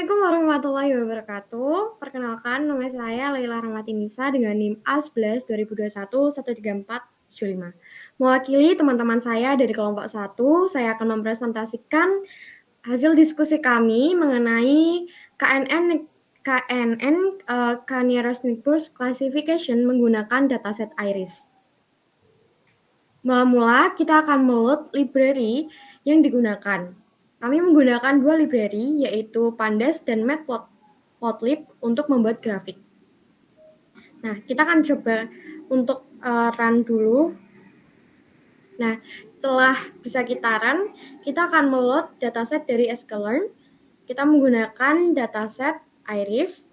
Assalamualaikum warahmatullahi wabarakatuh. Perkenalkan, nama saya Laila Rahmati Nisa dengan NIM A11 2021 13475. Mewakili teman-teman saya dari kelompok 1, saya akan mempresentasikan hasil diskusi kami mengenai K-nearest neighbors classification menggunakan dataset IRIS. Mula-mula kita akan meload library yang digunakan. Kami menggunakan dua library, yaitu Pandas dan Matplotlib untuk membuat grafik. Nah, kita akan coba untuk run dulu. Nah, setelah bisa kita run, kita akan meload dataset dari sklearn. Kita menggunakan dataset IRIS.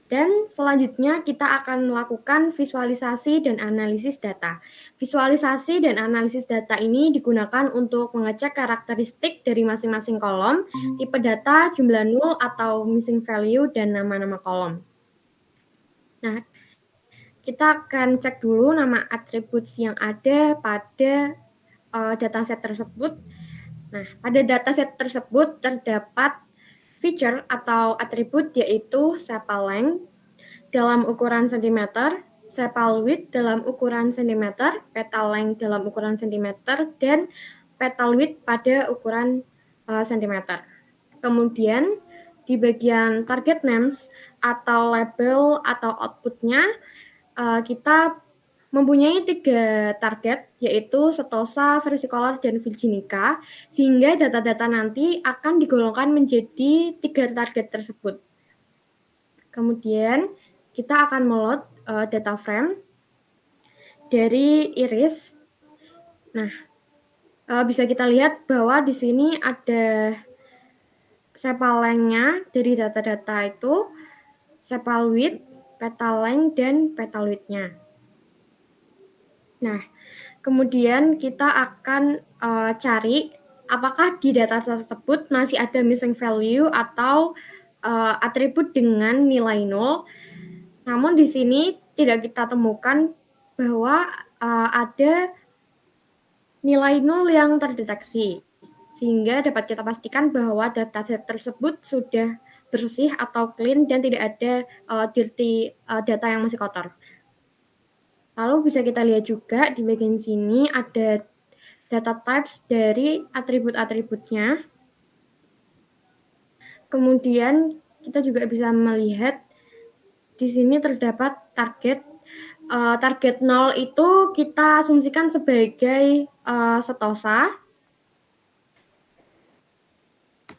Dan selanjutnya kita akan melakukan visualisasi dan analisis data. Visualisasi dan analisis data ini digunakan untuk mengecek karakteristik dari masing-masing kolom, tipe data, jumlah nul atau missing value, dan nama-nama kolom. Nah, kita akan cek dulu nama atribut yang ada pada dataset tersebut. Nah, pada dataset tersebut terdapat feature atau atribut yaitu sepal length dalam ukuran cm, sepal width dalam ukuran cm, petal length dalam ukuran cm, dan petal width pada ukuran cm. Kemudian di bagian target names atau label atau outputnya kita mempunyai 3 target, yaitu Setosa, Versicolor, dan Virginica, sehingga data-data nanti akan digolongkan menjadi 3 target tersebut. Kemudian kita akan meload data frame dari IRIS. Nah, bisa kita lihat bahwa di sini ada sepal length-nya dari data-data itu, sepal width, petal length, dan petal width-nya. Nah, kemudian kita akan cari apakah di data tersebut masih ada missing value atau atribut dengan nilai 0. Namun di sini tidak kita temukan bahwa ada nilai 0 yang terdeteksi, sehingga dapat kita pastikan bahwa dataset tersebut sudah bersih atau clean dan tidak ada dirty data yang masih kotor. Lalu bisa kita lihat juga di bagian sini ada data types dari atribut-atributnya. Kemudian kita juga bisa melihat di sini terdapat target. Target 0 itu kita asumsikan sebagai Setosa.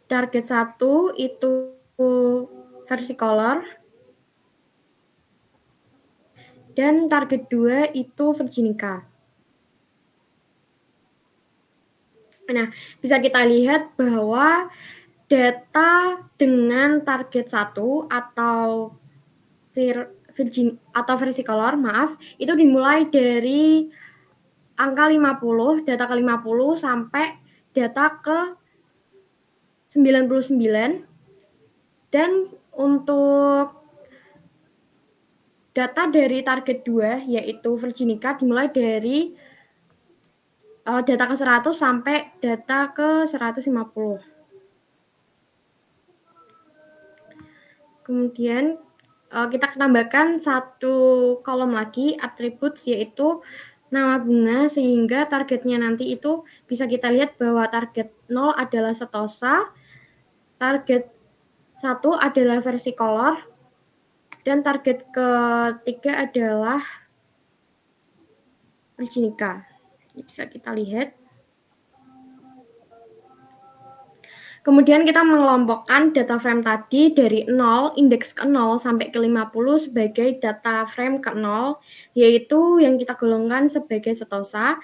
Target 1 itu Versicolor. Dan target 2 itu Virginica. Nah, bisa kita lihat bahwa data dengan target 1 atau Versicolor, itu dimulai dari angka 50, data ke 50 sampai data ke 99. Dan untuk data dari target 2 yaitu Virginica dimulai dari data ke 100 sampai data ke 150. Kemudian kita tambahkan satu kolom lagi atribut yaitu nama bunga, sehingga targetnya nanti itu bisa kita lihat bahwa target 0 adalah Setosa, target 1 adalah Versicolor, dan target ketiga adalah Virginica. Bisa kita lihat. Kemudian kita mengelompokkan data frame tadi dari 0, indeks ke 0 sampai ke 50 sebagai data frame ke 0, yaitu yang kita golongkan sebagai Setosa.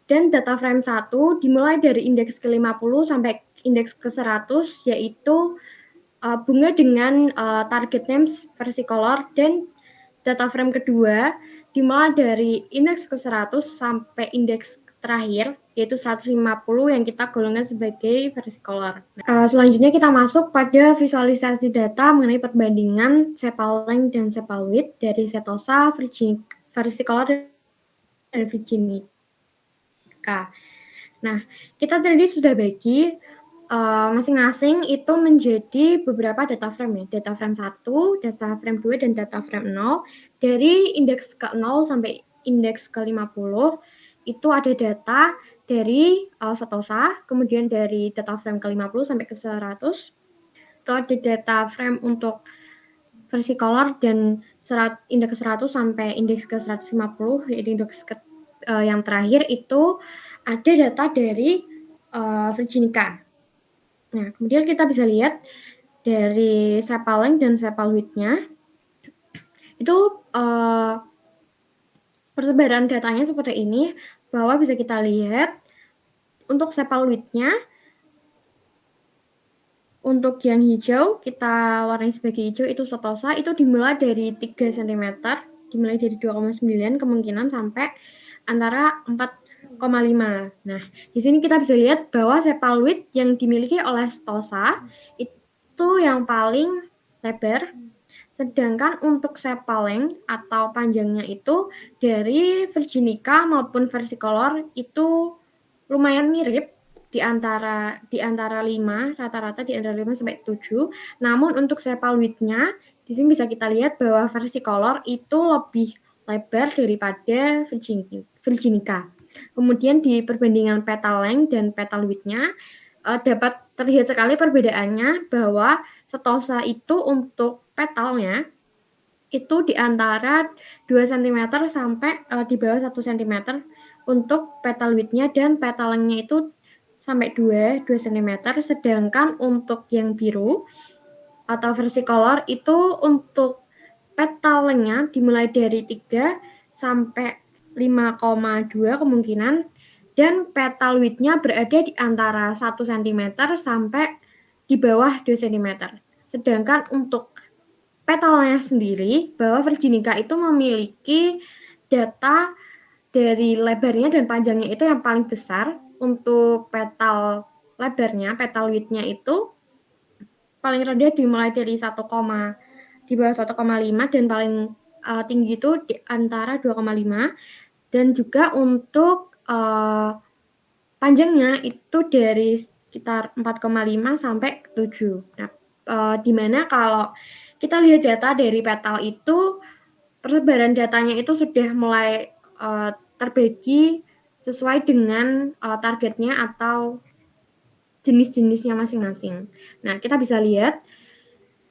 Dan data frame 1 dimulai dari indeks ke 50 sampai indeks ke 100, yaitu bunga dengan target names Versicolor. Dan data frame kedua dimulai dari indeks ke 100 sampai indeks terakhir, yaitu 150 yang kita golongkan sebagai Versicolor. Selanjutnya kita masuk pada visualisasi data mengenai perbandingan sepal length dan sepal width dari Setosa, Versicolor, dan Virginica. Nah, kita tadi sudah bagi masing-masing itu menjadi beberapa data frame ya. Data frame 1, data frame 2, dan data frame 0. Dari indeks ke 0 sampai indeks ke 50 itu ada data dari setosa, kemudian dari data frame ke 50 sampai ke 100 itu ada data frame untuk versicolor dan indeks ke 100 sampai indeks ke 150, yaitu indeks yang terakhir itu ada data dari Virginica. Nah, kemudian kita bisa lihat dari sepal length dan sepal width-nya itu persebaran datanya seperti ini, bahwa bisa kita lihat untuk sepal width-nya, untuk yang hijau kita warnai sebagai hijau itu setosa, itu dimulai dari 3 cm, dimulai dari 2,9 kemungkinan sampai antara 4,5. Nah, di sini kita bisa lihat bahwa sepal width yang dimiliki oleh setosa itu yang paling lebar, sedangkan untuk sepal length atau panjangnya itu dari Virginica maupun versicolor itu lumayan mirip, di antara 5, rata-rata di antara 5 sampai 7. Namun untuk sepal width-nya di sini bisa kita lihat bahwa versicolor itu lebih lebar daripada Virginica. Kemudian di perbandingan petal length dan petal width-nya dapat terlihat sekali perbedaannya, bahwa setosa itu untuk petalnya itu di antara 2 cm sampai di bawah 1 cm untuk petal width-nya, dan petal length-nya itu sampai 2 cm, sedangkan untuk yang biru atau versicolor itu untuk petal length-nya dimulai dari 3 sampai 5,2 kemungkinan, dan petal width-nya berada di antara 1 cm sampai di bawah 2 cm. Sedangkan untuk petalnya sendiri, bahwa Virginica itu memiliki data dari lebarnya dan panjangnya itu yang paling besar. Untuk petal lebarnya, petal width-nya itu paling rendah dimulai dari di bawah 1,5, dan paling tinggi itu di antara 2,5, dan juga untuk panjangnya itu dari sekitar 4,5 sampai 7. Nah, di mana kalau kita lihat data dari petal itu persebaran datanya itu sudah mulai terbagi sesuai dengan targetnya atau jenis-jenisnya masing-masing. Nah, kita bisa lihat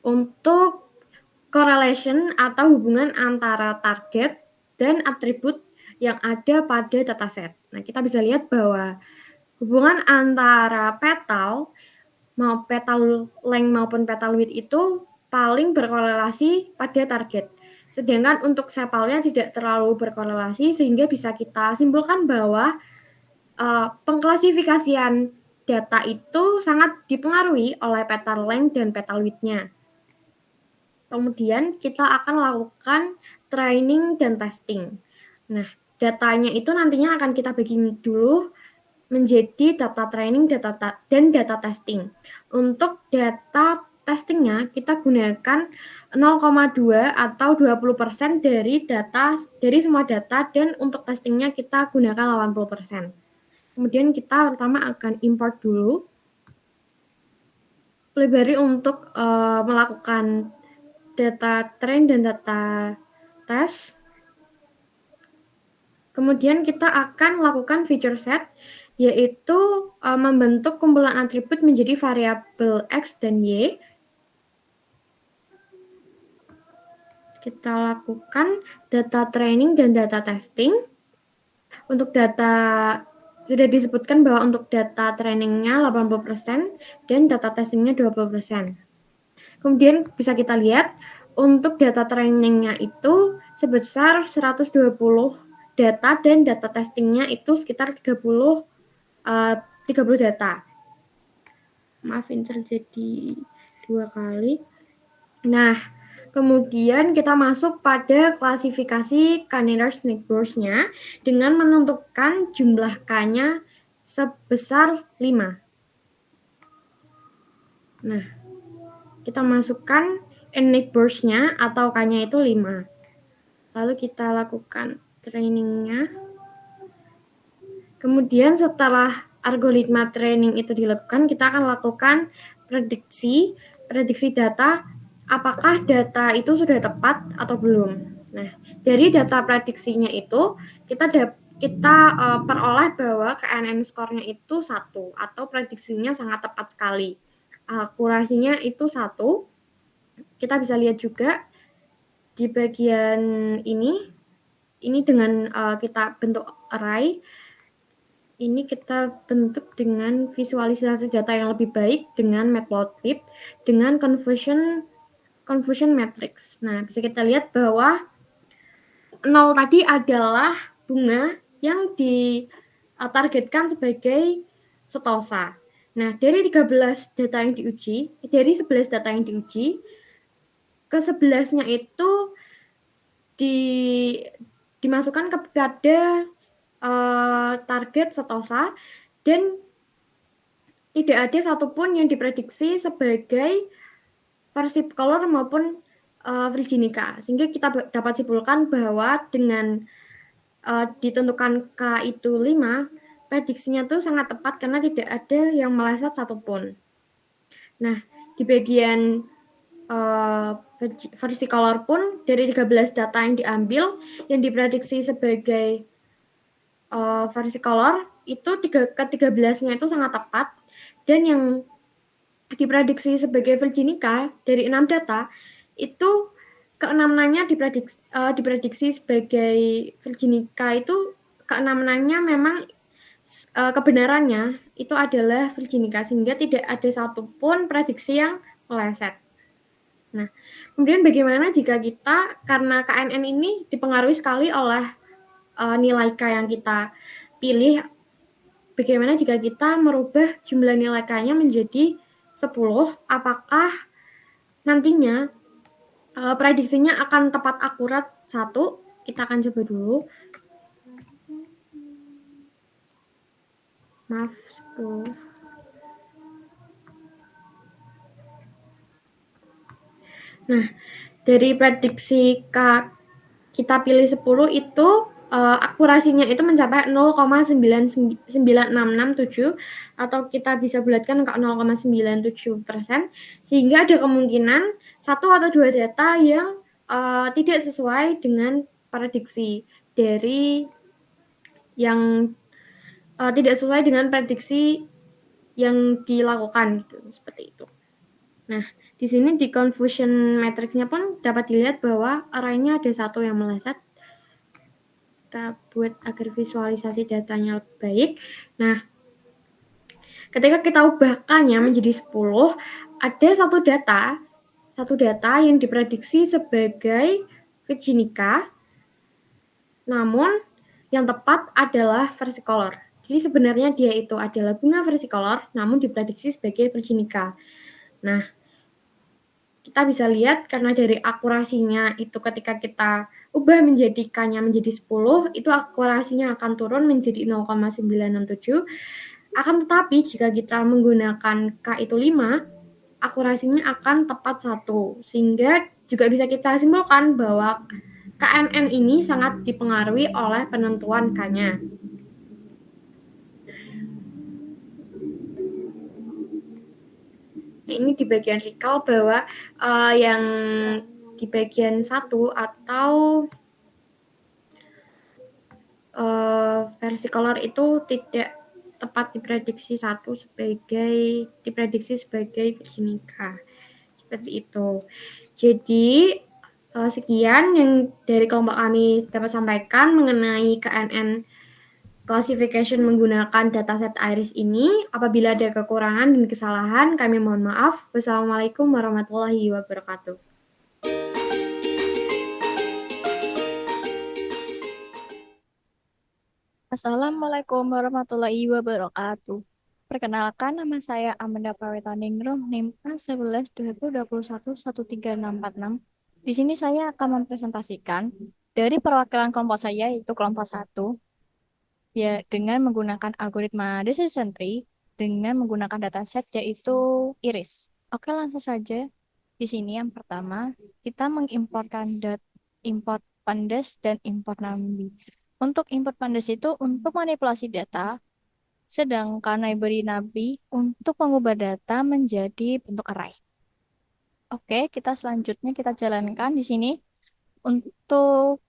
untuk correlation atau hubungan antara target dan atribut yang ada pada dataset. Nah, kita bisa lihat bahwa hubungan antara petal length maupun petal width itu paling berkorelasi pada target. Sedangkan untuk sepalnya tidak terlalu berkorelasi, sehingga bisa kita simpulkan bahwa pengklasifikasian data itu sangat dipengaruhi oleh petal length dan petal width-nya. Kemudian kita akan lakukan training dan testing. Nah, datanya itu nantinya akan kita bagi dulu menjadi data training dan data testing. Untuk data testingnya kita gunakan 0,2 atau 20% dari semua data, dan untuk testingnya kita gunakan 80%. Kemudian kita pertama akan import dulu library untuk melakukan data train dan data test. Kemudian kita akan lakukan feature set, yaitu membentuk kumpulan atribut menjadi variabel X dan Y. Kita lakukan data training dan data testing. Untuk data sudah disebutkan bahwa untuk data trainingnya 80% dan data testingnya 20%. Kemudian bisa kita lihat untuk data trainingnya itu sebesar 120 data, dan data testingnya itu sekitar 30 data. Maaf, ini terjadi 2 kali. Nah, kemudian kita masuk pada klasifikasi Canidar Snake Burst-nya dengan menentukan jumlah K-nya sebesar 5. Nah, kita masukkan Snake Burst-nya atau K-nya itu 5. Lalu kita lakukan trainingnya. Kemudian setelah algoritma training itu dilakukan, kita akan lakukan prediksi data, apakah data itu sudah tepat atau belum. Nah, dari data prediksinya itu kita peroleh bahwa KNN skornya itu 1 atau prediksinya sangat tepat sekali. Akurasinya itu 1. Kita bisa lihat juga di bagian ini dengan kita bentuk array. Ini kita bentuk dengan visualisasi data yang lebih baik dengan Matplotlib dengan confusion matrix. Nah, bisa kita lihat bahwa 0 tadi adalah bunga yang ditargetkan sebagai setosa. Nah, dari 11 data yang diuji, ke 11-nya itu dimasukkan kepada target setosa dan tidak ada satupun yang diprediksi sebagai Persipcolor maupun Virginica, sehingga kita dapat simpulkan bahwa dengan ditentukan K itu 5, prediksinya itu sangat tepat karena tidak ada yang meleset satupun. Nah, di bagian Versicolor pun dari 13 data yang diambil, yang diprediksi sebagai Versicolor itu ke-13-nya itu sangat tepat, dan yang diprediksi sebagai Virginica dari 6 data itu ke-6-nya diprediksi sebagai Virginica itu ke-6-nya memang kebenarannya itu adalah Virginica, sehingga tidak ada satupun prediksi yang meleset. Nah, kemudian bagaimana jika kita, karena KNN ini dipengaruhi sekali oleh nilai K yang kita pilih, bagaimana jika kita merubah jumlah nilai K-nya menjadi 10, apakah nantinya prediksinya akan tepat akurat 1? Kita akan coba dulu. Maaf, 10. Nah, dari prediksi K kita pilih 10 itu akurasinya itu mencapai 0,99667 atau kita bisa bulatkan ke 0,97%, sehingga ada kemungkinan 1 atau 2 data yang tidak sesuai dengan prediksi dari yang tidak sesuai dengan prediksi yang dilakukan gitu, seperti itu. Nah, di sini di confusion matrix-nya pun dapat dilihat bahwa array-nya ada 1 yang meleset. Kita buat agar visualisasi datanya baik. Nah, ketika kita ubah K-nya menjadi 10, ada satu data yang diprediksi sebagai Virginica, namun yang tepat adalah Versicolor. Jadi sebenarnya dia itu adalah bunga Versicolor, namun diprediksi sebagai Virginica. Nah, kita bisa lihat karena dari akurasinya itu ketika kita ubah menjadi K-nya menjadi 10, itu akurasinya akan turun menjadi 0,967. Akan tetapi jika kita menggunakan K itu 5, akurasinya akan tepat 1. Sehingga juga bisa kita simpulkan bahwa KNN ini sangat dipengaruhi oleh penentuan K-nya. Ini di bagian recall bahwa yang di bagian 1 atau Versicolor itu tidak tepat diprediksi sebagai Virginica. Seperti itu. Jadi sekian yang dari kelompok kami dapat sampaikan mengenai KNN classification menggunakan dataset IRIS ini. Apabila ada kekurangan dan kesalahan, kami mohon maaf. Wassalamualaikum warahmatullahi wabarakatuh. Assalamualaikum warahmatullahi wabarakatuh. Perkenalkan, nama saya Amanda Prawetaningrum, NIM A11-2021-13646. Di sini saya akan mempresentasikan dari perwakilan kelompok saya, yaitu kelompok 1, ya, dengan menggunakan algoritma decision tree, dengan menggunakan dataset yaitu IRIS. Oke, langsung saja. Di sini yang pertama, kita mengimportkan import pandas dan import NumPy. Untuk import pandas itu untuk manipulasi data Sedangkan library Nabi untuk mengubah data menjadi bentuk array. Oke, kita selanjutnya kita jalankan di sini untuk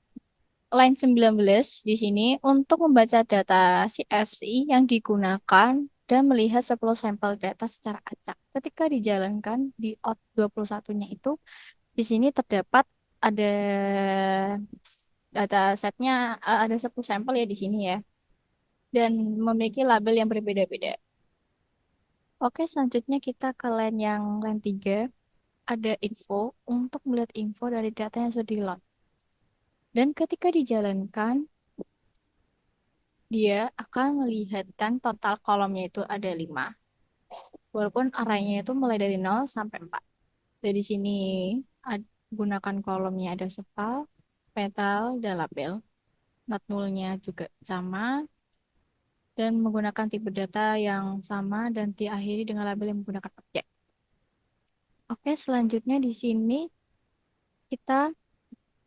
line 19 di sini untuk membaca data CFC yang digunakan dan melihat 10 sampel data secara acak. Ketika dijalankan di out 21-nya itu, di sini terdapat ada data setnya ada 10 sampel ya di sini ya dan memiliki label yang berbeda-beda. Oke, selanjutnya kita ke line 3 ada info untuk melihat info dari data yang sudah di-load. Dan ketika dijalankan, dia akan melihatkan total kolomnya itu ada 5. Walaupun arraynya itu mulai dari 0 sampai 4. Dari sini gunakan kolomnya ada sepal, petal, dan label. Not nullnya juga sama. Dan menggunakan tipe data yang sama dan diakhiri dengan label yang menggunakan objek. Oke, selanjutnya di sini kita,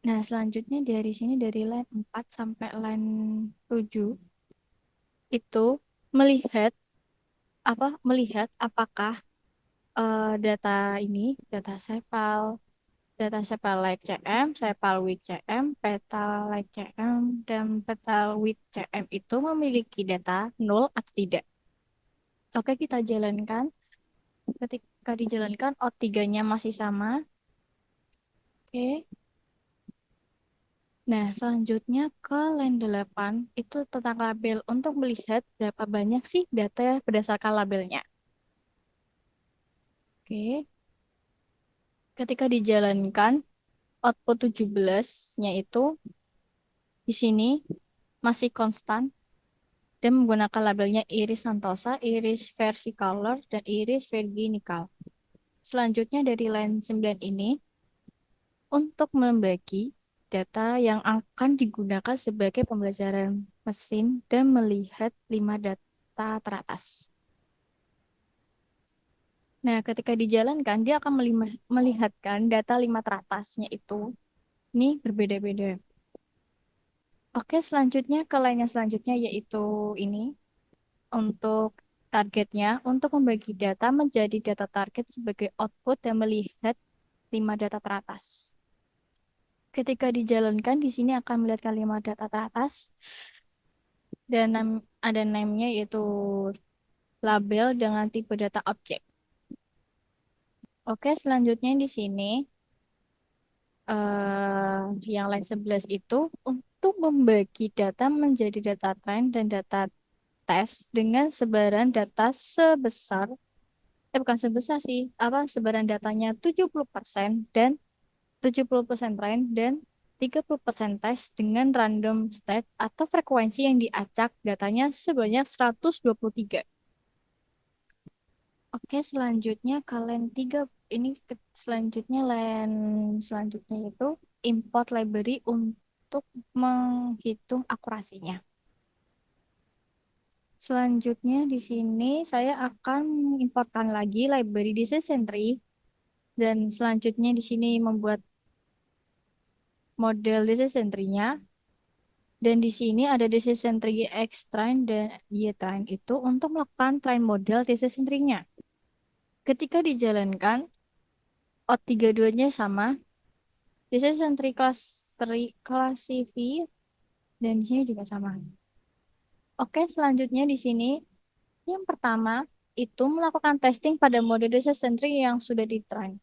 nah selanjutnya dari sini dari line 4 sampai line 7 itu melihat melihat apakah data ini, data sepal like CM, sepal with CM, petal like CM, dan petal with CM itu memiliki data nol atau tidak. Oke, kita jalankan. Ketika dijalankan, O3-nya masih sama. Oke. Nah, selanjutnya ke line 8 itu tentang label untuk melihat berapa banyak sih data berdasarkan labelnya. Oke. Ketika dijalankan, output 17-nya itu di sini masih konstan dan menggunakan labelnya Iris Santosa, Iris Versicolor, dan Iris Virginicale. Selanjutnya dari line 9 ini untuk membagi data yang akan digunakan sebagai pembelajaran mesin dan melihat 5 data teratas. Nah, ketika dijalankan, dia akan melihatkan data 5 teratasnya itu. Ini berbeda-beda. Oke, selanjutnya ke line yang selanjutnya yaitu ini. Untuk targetnya, untuk membagi data menjadi data target sebagai output dan melihat 5 data teratas. Ketika dijalankan, di sini akan melihat kalimat data teratas dan ada name-nya yaitu label dengan tipe data objek. Oke, selanjutnya di sini yang line 11 itu untuk membagi data menjadi data trend dan data test dengan sebaran data sebesar bukan sebesar sih, sebaran datanya 70% dan 70% trend dan 30% test dengan random state atau frekuensi yang diacak datanya sebanyak 123. Oke, selanjutnya kalian tiga ini selanjutnya selanjutnya itu import library untuk menghitung akurasinya. Selanjutnya di sini saya akan importkan lagi library Decision Entry dan selanjutnya di sini membuat model Decision Tree-nya dan di sini ada Decision Tree X train dan Y train itu untuk melakukan train model Decision Tree-nya. Ketika dijalankan O32-nya sama, Decision Tree classify dan di sini juga sama. Oke, selanjutnya di sini yang pertama itu melakukan testing pada mode Decision Tree yang sudah di-train.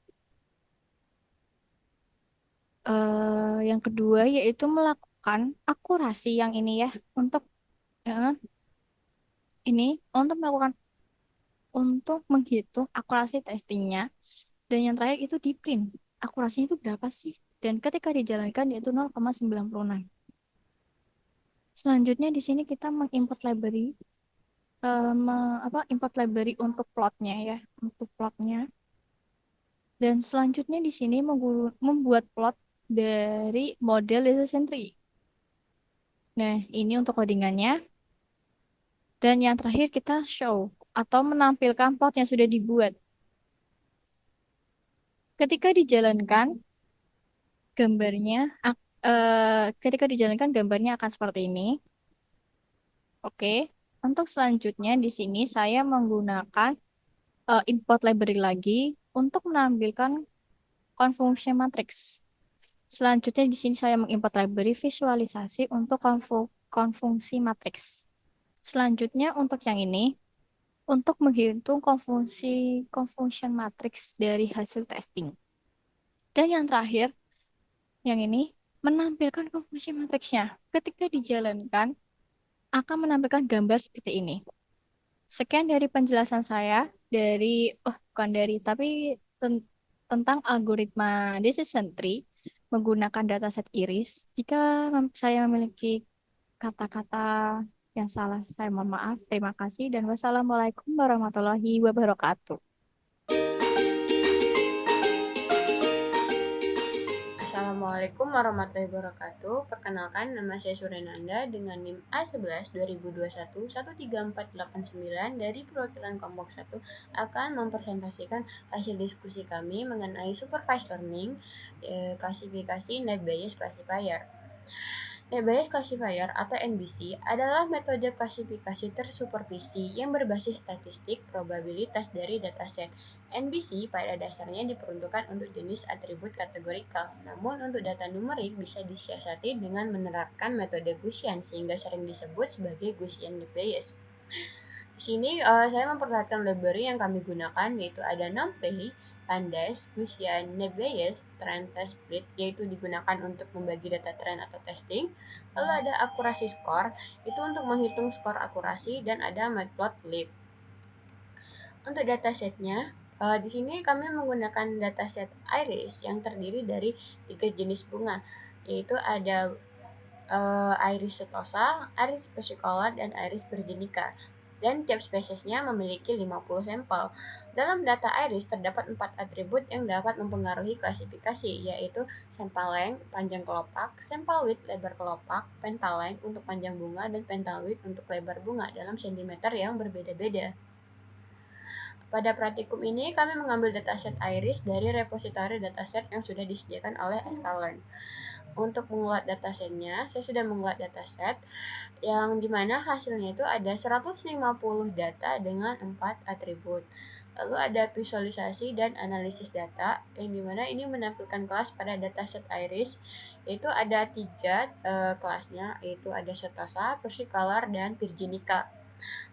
Yang kedua yaitu melakukan akurasi yang ini ya untuk eh, ini untuk melakukan untuk menghitung akurasi testingnya dan yang terakhir itu di print akurasinya itu berapa sih dan ketika dijalankan yaitu 0,96. Selanjutnya di sini kita mengimport library import library untuk plotnya ya untuk plotnya dan selanjutnya di sini membuat plot dari model decision tree. Nah, ini untuk codingannya. Dan yang terakhir kita show atau menampilkan plot yang sudah dibuat. Ketika dijalankan gambarnya, ketika dijalankan gambarnya akan seperti ini. Oke. Untuk selanjutnya di sini saya menggunakan import library lagi untuk menampilkan confunction matrix. Selanjutnya di sini saya mengimport library visualisasi untuk konfungsi matriks. Selanjutnya untuk yang ini, untuk menghitung confunction matrix dari hasil testing. Dan yang terakhir, yang ini menampilkan confunction matrixnya. Ketika dijalankan, akan menampilkan gambar seperti ini. Sekian dari penjelasan saya bukan dari, tapi tentang algoritma decision tree menggunakan dataset iris. Jika saya memiliki kata-kata yang salah, saya mohon maaf. Terima kasih dan wassalamualaikum warahmatullahi wabarakatuh. Assalamualaikum warahmatullahi wabarakatuh. Perkenalkan, nama saya Surenanda dengan NIM A11 2021 13489 dari perwakilan kelompok 1 akan mempresentasikan hasil diskusi kami mengenai supervised learning, klasifikasi Naive Bayes classifier. Naive Bayes classifier atau NBC adalah metode klasifikasi tersupervisi yang berbasis statistik probabilitas dari dataset. NBC pada dasarnya diperuntukkan untuk jenis atribut kategorikal, namun untuk data numerik bisa disiasati dengan menerapkan metode Gaussian sehingga sering disebut sebagai Gaussian Naive Bayes. Di sini saya memperlihatkan library yang kami gunakan, yaitu ada NumPy, Pandas, Gaussian, Naive Bayes, Trend Test Split, yaitu digunakan untuk membagi data trend atau testing. Lalu ada akurasi score, itu untuk menghitung skor akurasi, dan ada matplotlib. Untuk datasetnya, di sini kami menggunakan dataset iris yang terdiri dari 3 jenis bunga, yaitu ada iris setosa, iris versicolor, dan iris virginica. Dan tiap spesiesnya memiliki 50 sampel. Dalam data iris terdapat 4 atribut yang dapat mempengaruhi klasifikasi, yaitu sampel length, panjang kelopak, sampel width, lebar kelopak, pental length untuk panjang bunga, dan pental width untuk lebar bunga dalam sentimeter yang berbeda-beda. Pada praktikum ini, kami mengambil dataset iris dari repositori dataset yang sudah disediakan oleh sklearn. Untuk menguat datasetnya, saya sudah menguat dataset yang dimana hasilnya itu ada 150 data dengan 4 atribut. Lalu ada visualisasi dan analisis data yang dimana ini menampilkan kelas pada dataset iris, yaitu ada 3 kelasnya, yaitu ada setosa, versicolor, dan virginica.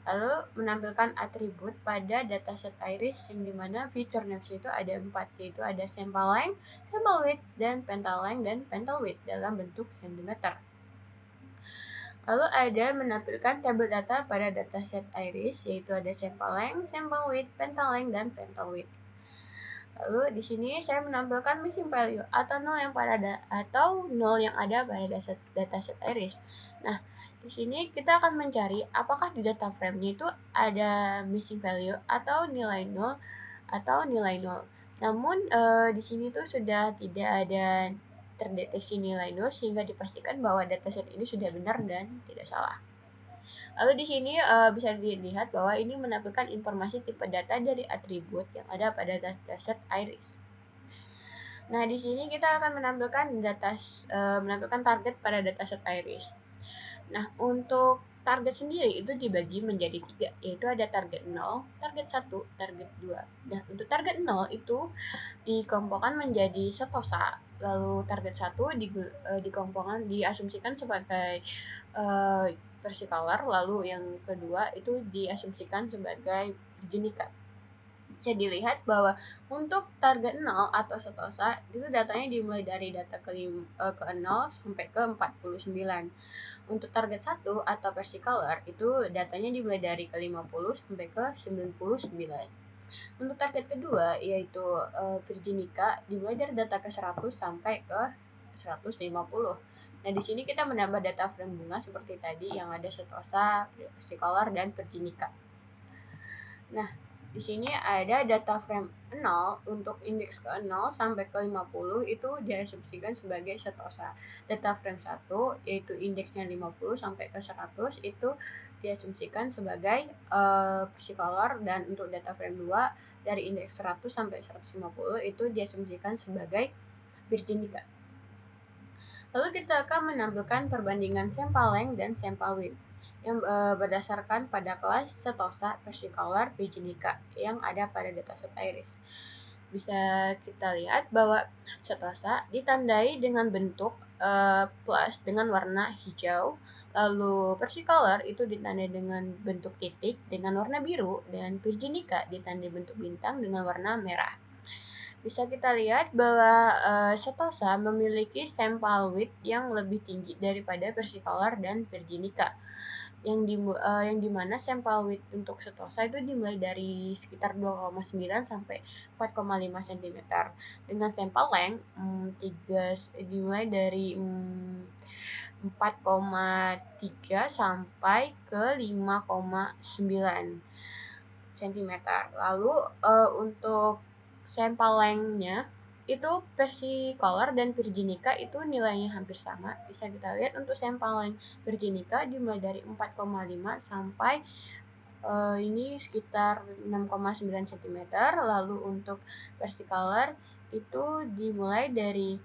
Lalu menampilkan atribut pada dataset iris yang dimana feature names itu ada 4, yaitu ada sample length, sample width, dan pental length dan pental width dalam bentuk centimeter. Lalu ada menampilkan tabel data pada dataset iris, yaitu ada sample length, sample width, pental length, dan pental width. Lalu di sini saya menampilkan missing value atau nol yang ada pada dataset iris. Nah, di sini kita akan mencari apakah di data frame-nya itu ada missing value atau nilai nol atau nilai nol. Namun di sini tuh sudah tidak ada terdeteksi nilai nol sehingga dipastikan bahwa dataset ini sudah benar dan tidak salah. Lalu di sini bisa dilihat bahwa ini menampilkan informasi tipe data dari atribut yang ada pada dataset iris. Nah, di sini kita akan menampilkan target pada dataset iris. Nah, untuk target sendiri itu dibagi menjadi 3, yaitu ada target 0, target 1, target 2. Nah, untuk target 0 itu dikelompokkan menjadi setosa. Lalu target 1 diasumsikan sebagai versicolor, lalu yang kedua itu diasumsikan sebagai virginica. Bisa dilihat bahwa untuk target 0 atau setosa itu datanya dimulai dari data ke-0 sampai ke 49. Untuk target 1 atau versicolor itu datanya dimulai dari ke-50 sampai ke 99. Untuk target kedua yaitu virginica dimulai dari data ke-100 sampai ke 150. Nah, di sini kita menambah data frame bunga seperti tadi yang ada setosa, versicolor, dan virginica. Nah, di sini ada data frame 0 untuk indeks ke-0 sampai ke-50 itu diasumsikan sebagai setosa. Data frame 1 yaitu indeksnya 50 sampai ke 100 itu diasumsikan sebagai versicolor, dan untuk data frame 2 dari indeks 100 sampai 150 itu diasumsikan sebagai virginica. Lalu kita akan menampilkan perbandingan sample length dan sample width, yang berdasarkan pada kelas Setosa, Versicolor, Virginica yang ada pada dataset Iris. Bisa kita lihat bahwa Setosa ditandai dengan bentuk plus dengan warna hijau, lalu Versicolor itu ditandai dengan bentuk titik dengan warna biru, dan Virginica ditandai bentuk bintang dengan warna merah. Bisa kita lihat bahwa Setosa memiliki sampel width yang lebih tinggi daripada Versicolor dan Virginica, yang dimana sampel width untuk Setosa itu dimulai dari sekitar 2,9 sampai 4,5 cm, dengan sampel length dimulai dari 4,3 sampai ke 5,9 cm. Lalu untuk sampel length-nya itu Versicolor dan Virginica itu nilainya hampir sama. Bisa kita lihat untuk sampel length Virginica dimulai dari 4,5 sampai ini sekitar 6,9 cm. Lalu untuk Versicolor itu dimulai dari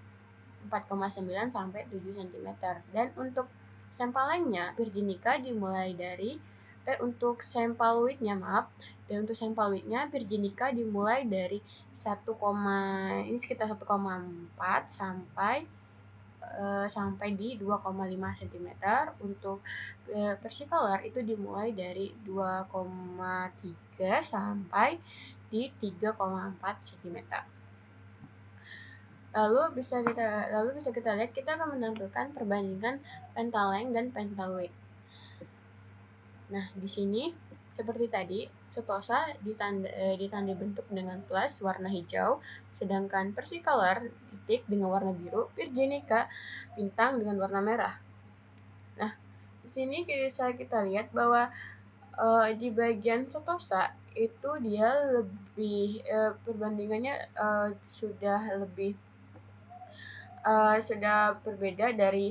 4,9 sampai 7 cm. Dan untuk sampel length-nya Virginica dimulai dari untuk sampel width-nya dan untuk sampel width-nya Virginica dimulai dari ini sekitar 1,4 sampai di 2,5 cm. Untuk Versicolor itu dimulai dari 2,3 sampai di 3,4 cm. Lalu bisa kita lihat, kita akan menampilkan perbandingan pental length dan pental width. Nah, di sini seperti tadi, Setosa ditandai bentuk dengan plus warna hijau, sedangkan Versicolor titik dengan warna biru, Virginica bintang dengan warna merah. Nah, di sini bisa kita lihat bahwa di bagian Setosa itu dia lebih perbandingannya sudah berbeda dari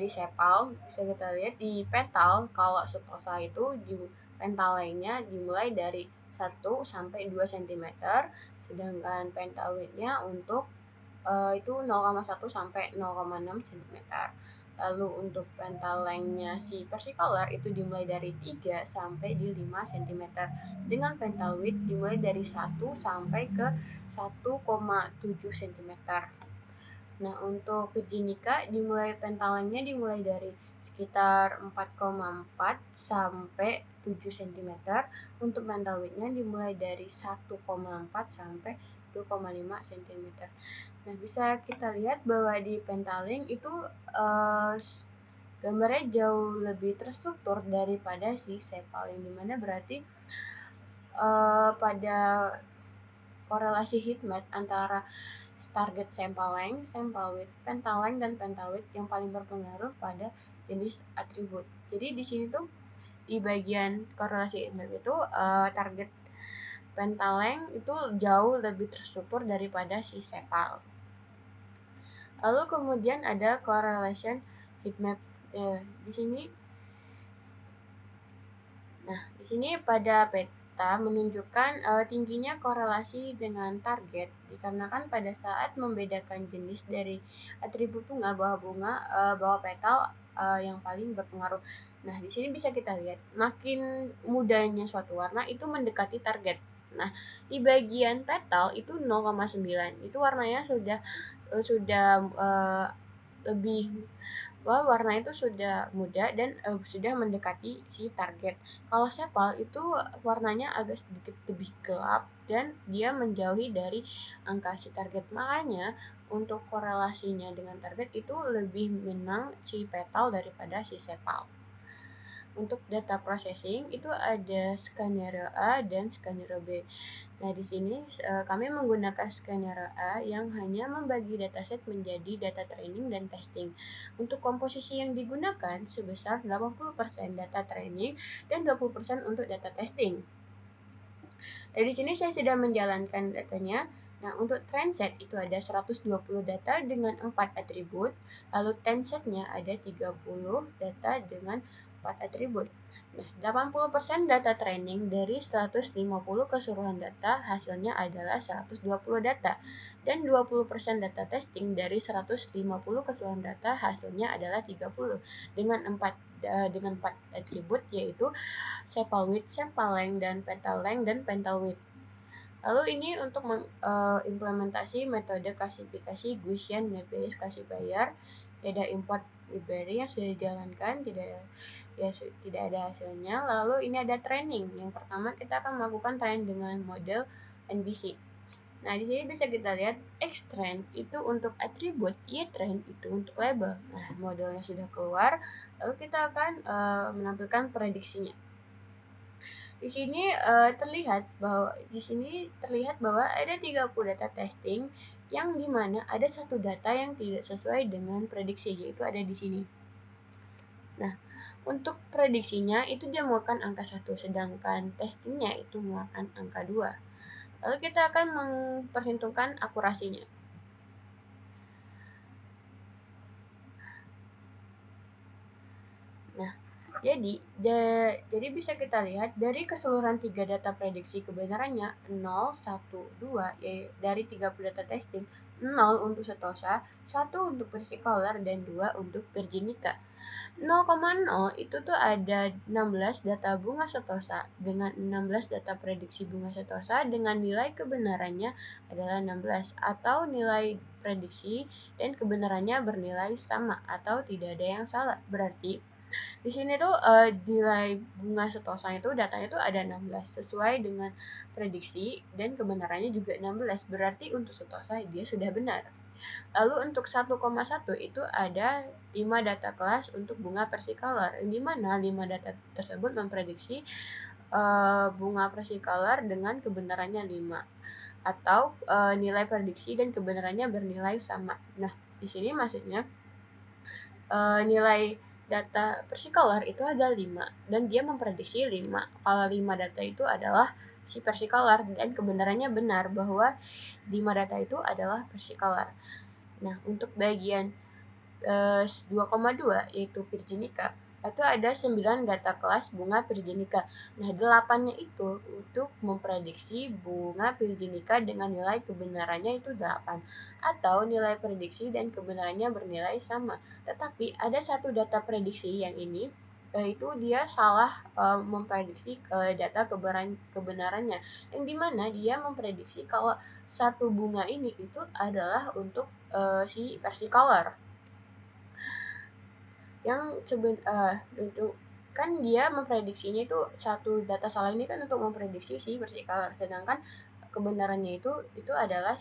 sepal. Bisa kita lihat di pental, kalau Setosa itu di pental lainnya dimulai dari 1 sampai 2 cm, sedangkan pental width-nya untuk itu 0,1 sampai 0,6 cm. Lalu untuk pental length-nya si Versicolor itu dimulai dari 3 sampai di 5 cm, dengan pental width dimulai dari 1 sampai ke 1,7 cm. Nah, untuk Virginica pental length-nya dimulai dari sekitar 4,4 sampai 7 cm. Untuk pental width-nya dimulai dari 1,4 sampai 2,5 cm. Nah, bisa kita lihat bahwa di pental length itu gambarnya jauh lebih terstruktur daripada si sepal, yang dimana berarti pada korelasi heat map antara target sampel length, sampel width, pental length, dan pental width yang paling berpengaruh pada jenis atribut. Jadi di sini tuh di bagian korelasi heat map itu target pental length itu jauh lebih terstruktur daripada si sepal. Lalu kemudian ada correlation heat map di sini. Nah, di sini pada peta menunjukkan tingginya korelasi dengan target dikarenakan pada saat membedakan jenis dari atribut bunga, bawah petal yang paling berpengaruh. Nah, di sini bisa kita lihat makin mudanya suatu warna itu mendekati target. Nah, di bagian petal itu 0,9 itu warnanya sudah lebih warna itu sudah muda dan sudah mendekati si target. Kalau sepal itu warnanya agak sedikit lebih gelap dan dia menjauhi dari angka si target. Makanya untuk korelasinya dengan target itu lebih menang si petal daripada si sepal. Untuk data processing itu ada skenario A dan skenario B. Nah, di sini kami menggunakan skenario A yang hanya membagi dataset menjadi data training dan testing. Untuk komposisi yang digunakan sebesar 80% data training dan 20% untuk data testing. Dari sini saya sudah menjalankan datanya. Nah, untuk trend set itu ada 120 data dengan 4 atribut, lalu ten setnya ada 30 data dengan 4 atribut. Nah, 80% data training dari 150 keseluruhan data hasilnya adalah 120 data. Dan 20% data testing dari 150 keseluruhan data hasilnya adalah 30 dengan 4 atribut, yaitu sepal width, sepal length, dan pental length dan pental width. Lalu ini untuk implementasi metode klasifikasi Gaussian Net-Bayes classifier, ada import library yang sudah dijalankan, tidak ada hasilnya. Lalu ini ada training. Yang pertama kita akan melakukan training dengan model NBC. Nah, di sini bisa kita lihat X-trend itu untuk atribut, Y-trend itu untuk label. Nah, modelnya sudah keluar, lalu kita akan menampilkan prediksinya. Di sini terlihat bahwa ada 30 data testing yang dimana ada satu data yang tidak sesuai dengan prediksi, yaitu ada di sini. Nah, untuk prediksinya itu dia menggunakan angka 1, sedangkan testingnya itu menggunakan angka 2. Lalu kita akan memperhitungkan akurasinya. Nah, jadi bisa kita lihat dari keseluruhan 3 data prediksi kebenarannya 0, 1, 2, dari 30 data testing, 0 untuk Setosa, 1 untuk Versicolor, dan 2 untuk Virginica. 0,0 itu tuh ada 16 data bunga Setosa dengan 16 data prediksi bunga Setosa dengan nilai kebenarannya adalah 16, atau nilai prediksi dan kebenarannya bernilai sama atau tidak ada yang salah. Berarti di sini tuh nilai bunga Setosa itu datanya itu ada 16 sesuai dengan prediksi dan kebenarannya juga 16. Berarti untuk Setosa dia sudah benar. Lalu untuk 1,1 itu ada 5 data kelas untuk bunga Versicolor, di mana 5 data tersebut memprediksi bunga Versicolor dengan kebenarannya 5, atau nilai prediksi dan kebenarannya bernilai sama. Nah, di sini maksudnya nilai data Versicolor itu ada 5 dan dia memprediksi 5. Kalau 5 data itu adalah si Versicolor dan kebenarannya benar bahwa 5 data itu adalah Versicolor. Nah, untuk bagian 2,2 yaitu Virginica, itu ada 9 data kelas bunga Virginica. Nah, 8-nya itu untuk memprediksi bunga Virginica dengan nilai kebenarannya itu 8, atau nilai prediksi dan kebenarannya bernilai sama. Tetapi ada satu data prediksi yang ini itu dia salah memprediksi data kebenarannya, yang dimana dia memprediksi kalau satu bunga ini itu adalah untuk si Versicolor, yang untuk kan dia memprediksinya itu satu data salah ini kan untuk memprediksi si Versicolor, sedangkan kebenarannya itu adalah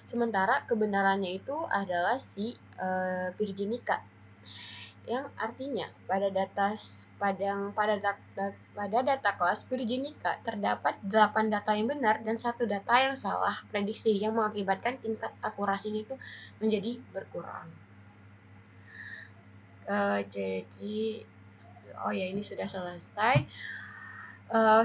sementara kebenarannya itu adalah si Virginica, yang artinya pada data kelas Virginica terdapat 8 data yang benar dan 1 data yang salah prediksi, yang mengakibatkan tingkat akurasinya itu menjadi berkurang. Jadi ini sudah selesai.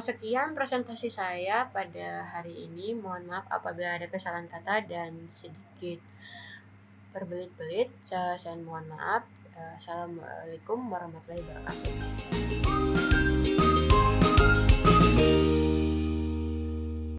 Sekian presentasi saya pada hari ini. Mohon maaf apabila ada kesalahan kata dan sedikit berbelit-belit. Saya mohon maaf. Assalamualaikum warahmatullahi wabarakatuh.